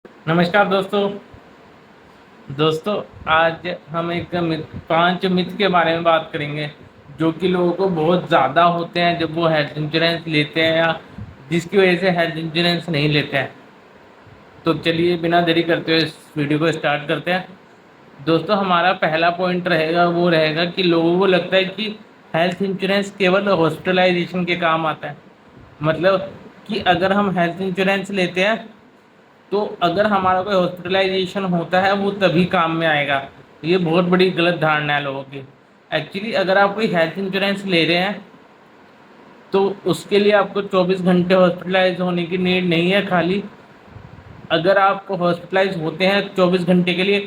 नमस्कार दोस्तों। आज हम एक 5 मिथ के बारे में बात करेंगे जो कि लोगों को बहुत ज़्यादा होते हैं जब वो हेल्थ इंश्योरेंस लेते हैं या जिसकी वजह से हेल्थ इंश्योरेंस नहीं लेते हैं। तो चलिए बिना देरी करते हुए इस वीडियो को स्टार्ट करते हैं। दोस्तों, हमारा पहला पॉइंट रहेगा वो रहेगा कि लोगों को लगता है कि हेल्थ इंश्योरेंस केवल हॉस्पिटलाइजेशन के काम आता है। मतलब कि अगर हम हेल्थ इंश्योरेंस लेते हैं तो अगर हमारा कोई हॉस्पिटलाइजेशन होता है वो तभी काम में आएगा। ये बहुत बड़ी गलत धारणा है लोगों की। एक्चुअली अगर आप कोई हेल्थ इंश्योरेंस ले रहे हैं तो उसके लिए आपको 24 घंटे हॉस्पिटलाइज होने की नीड नहीं है। खाली अगर आप हॉस्पिटलाइज होते हैं 24 घंटे के लिए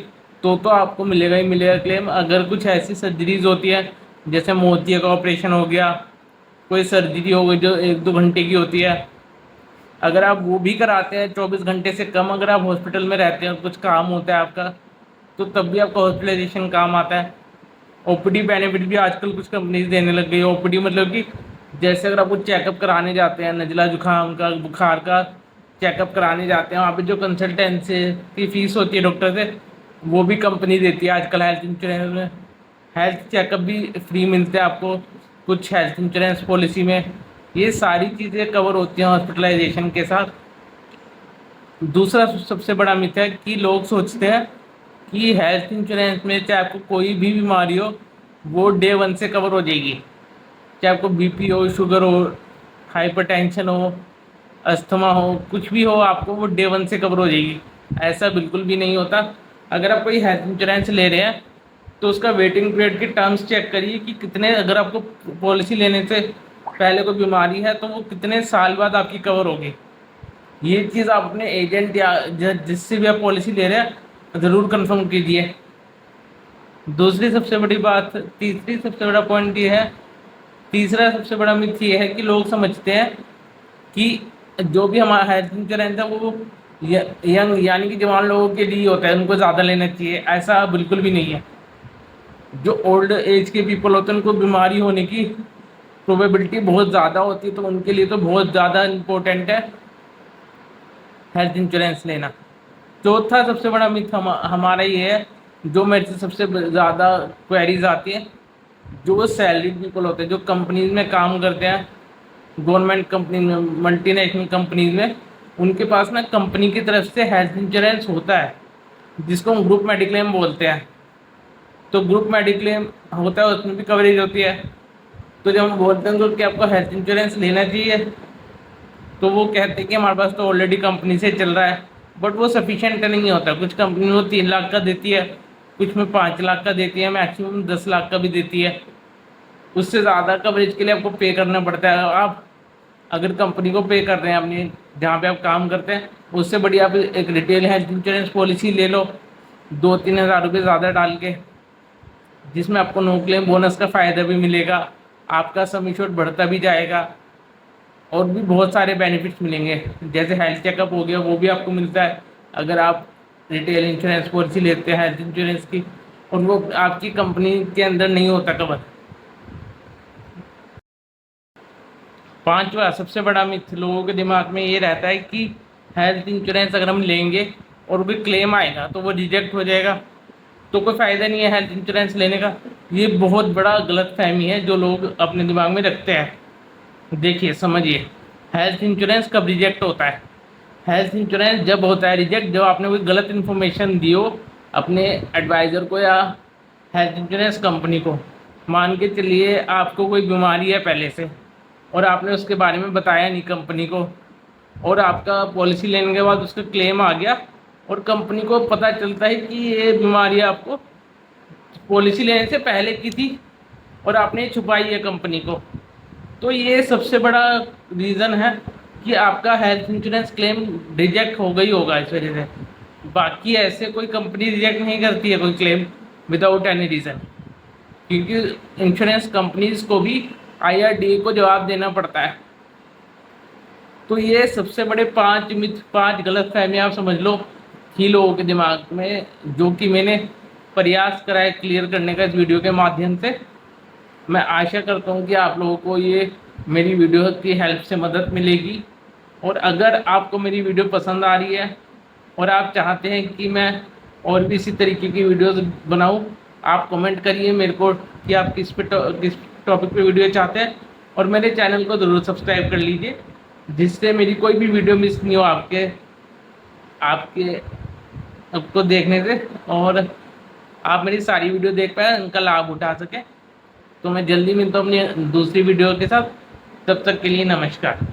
तो आपको मिलेगा ही मिलेगा क्लेम। अगर कुछ ऐसी सर्जरीज होती है जैसे मोतिया का ऑपरेशन हो गया, कोई सर्जरी हो गई जो 1-2 घंटे की होती है, अगर आप वो भी कराते हैं 24 घंटे से कम, अगर आप हॉस्पिटल में रहते हैं और कुछ काम होता है आपका, तो तब भी आपका हॉस्पिटलाइजेशन काम आता है। ओपीडी बेनिफिट भी आजकल कुछ कंपनीज देने लग गई है। ओपीडी मतलब कि जैसे अगर आप कुछ चेकअप कराने जाते हैं, नज़ला जुकाम का, बुखार का चेकअप कराने जाते हैं, वहाँ पे जो कंसल्टेंसी की फ़ीस होती है डॉक्टर से, वो भी कंपनी देती है आजकल हेल्थ इंश्योरेंस में। हेल्थ चेकअप भी फ्री मिलते हैं आपको कुछ हेल्थ इंश्योरेंस पॉलिसी में। ये सारी चीज़ें कवर होती हैं हॉस्पिटलाइजेशन के साथ। दूसरा सबसे बड़ा मिथ है कि लोग सोचते हैं कि हेल्थ इंश्योरेंस में चाहे आपको कोई भी बीमारी हो वो डे 1 से कवर हो जाएगी। चाहे आपको बीपी हो, शुगर हो, हाइपरटेंशन हो, अस्थमा हो, कुछ भी हो, आपको वो डे 1 से कवर हो जाएगी। ऐसा बिल्कुल भी नहीं होता। अगर आप कोई हेल्थ इंश्योरेंस ले रहे हैं तो उसका वेटिंग पीरियड के टर्म्स चेक करिए कि कितने, अगर आपको पॉलिसी लेने से पहले कोई बीमारी है तो वो कितने साल बाद आपकी कवर होगी। ये चीज़ आप अपने एजेंट या जिससे भी आप पॉलिसी ले रहे हैं ज़रूर कंफर्म कीजिए। दूसरी सबसे बड़ी बात, तीसरी सबसे बड़ा पॉइंट ये है, तीसरा सबसे बड़ा मिथ ये है कि लोग समझते हैं कि जो भी हमारा हेल्थ इंश्योरेंस है वो यंग यानी कि जवान लोगों के लिए होता है, उनको ज़्यादा लेना चाहिए। ऐसा बिल्कुल भी नहीं है। जो ओल्ड एज के पीपल होते हैं उनको बीमारी होने की प्रोबेबिलिटी बहुत ज़्यादा होती है, तो उनके लिए तो बहुत ज़्यादा इम्पोर्टेंट है हेल्थ इंश्योरेंस लेना। चौथा सबसे बड़ा मिथ हमारा ये है, जो मेरे से सबसे ज़्यादा क्वेरीज आती है, जो सैलरीड पीपल होते हैं जो कंपनीज में काम करते हैं, गवर्नमेंट कंपनी में, मल्टीनेशनल कंपनीज में, उनके पास ना कंपनी की तरफ से हेल्थ इंश्योरेंस होता है जिसको हम ग्रुप मेडिक्लेम बोलते हैं। तो ग्रुप मेडिक्लेम होता है, उसमें भी कवरेज होती है। तो जब हम बोलते हैं तो कि आपको हेल्थ इंश्योरेंस लेना चाहिए, तो वो कहते हैं कि हमारे पास तो ऑलरेडी कंपनी से चल रहा है। बट वो सफिशिएंट नहीं होता। कुछ कंपनी वो 3 लाख का देती है, कुछ में 5 लाख का देती है, मैक्सिमम 10 लाख का भी देती है। उससे ज़्यादा कवरेज के लिए आपको पे करना पड़ता है। आप अगर कंपनी को पे कर रहे हैं अपनी, जहाँ पे आप काम करते हैं, उससे बढ़िया आप एक रिटेल हेल्थ इंश्योरेंस पॉलिसी ले लो 2-3 हज़ार रुपये ज़्यादा डाल के, जिसमें आपको नो क्लेम बोनस का फ़ायदा भी मिलेगा, आपका सम एश्योर्ड बढ़ता भी जाएगा और भी बहुत सारे बेनिफिट्स मिलेंगे। जैसे हेल्थ चेकअप हो गया, वो भी आपको मिलता है अगर आप रिटेल इंश्योरेंस पॉलिसी लेते हैं हेल्थ इंश्योरेंस की, और वो आपकी कंपनी के अंदर नहीं होता कवर। पांचवा सबसे बड़ा मिथ लोगों के दिमाग में ये रहता है कि हेल्थ इंश्योरेंस अगर हम लेंगे और कोई क्लेम आएगा तो वो रिजेक्ट हो जाएगा, तो कोई फ़ायदा नहीं है हेल्थ इंश्योरेंस लेने का। ये बहुत बड़ा गलत फहमी है जो लोग अपने दिमाग में रखते हैं। देखिए, समझिए, हेल्थ इंश्योरेंस कब रिजेक्ट होता है? हेल्थ इंश्योरेंस जब होता है रिजेक्ट, जब आपने कोई गलत इन्फॉर्मेशन दी हो अपने एडवाइज़र को या हेल्थ इंश्योरेंस कंपनी को। मान के चलिए आपको कोई बीमारी है पहले से और आपने उसके बारे में बताया नहीं कंपनी को, और आपका पॉलिसी लेने के बाद उसका क्लेम आ गया और कंपनी को पता चलता है कि ये बीमारी आपको पॉलिसी लेने से पहले की थी और आपने छुपाई है कंपनी को। तो ये सबसे बड़ा रीज़न है कि आपका हेल्थ इंश्योरेंस क्लेम रिजेक्ट हो गई होगा इस वजह से। बाकी ऐसे कोई कंपनी रिजेक्ट नहीं करती है कोई क्लेम विदाउट एनी रीज़न, क्योंकि इंश्योरेंस कंपनीज को भी IRDA को जवाब देना पड़ता है। तो ये सबसे बड़े 5 मिथ, 5 गलत फहमियाँ आप समझ लो थी लोगों के दिमाग में, जो कि मैंने प्रयास करा है क्लियर करने का इस वीडियो के माध्यम से। मैं आशा करता हूँ कि आप लोगों को ये मेरी वीडियो की हेल्प से मदद मिलेगी। और अगर आपको मेरी वीडियो पसंद आ रही है और आप चाहते हैं कि मैं और भी इसी तरीके की वीडियोस बनाऊं, आप कमेंट करिए मेरे को कि आप किस टॉपिक पे वीडियो चाहते हैं, और मेरे चैनल को ज़रूर सब्सक्राइब कर लीजिए, जिससे मेरी कोई भी वीडियो मिस नहीं हो आपके आपके आपको देखने से, और आप मेरी सारी वीडियो देख पाए, उनका लाभ उठा सकें। तो मैं जल्दी मिलता हूँ अपनी दूसरी वीडियो के साथ, तब तक के लिए नमस्कार।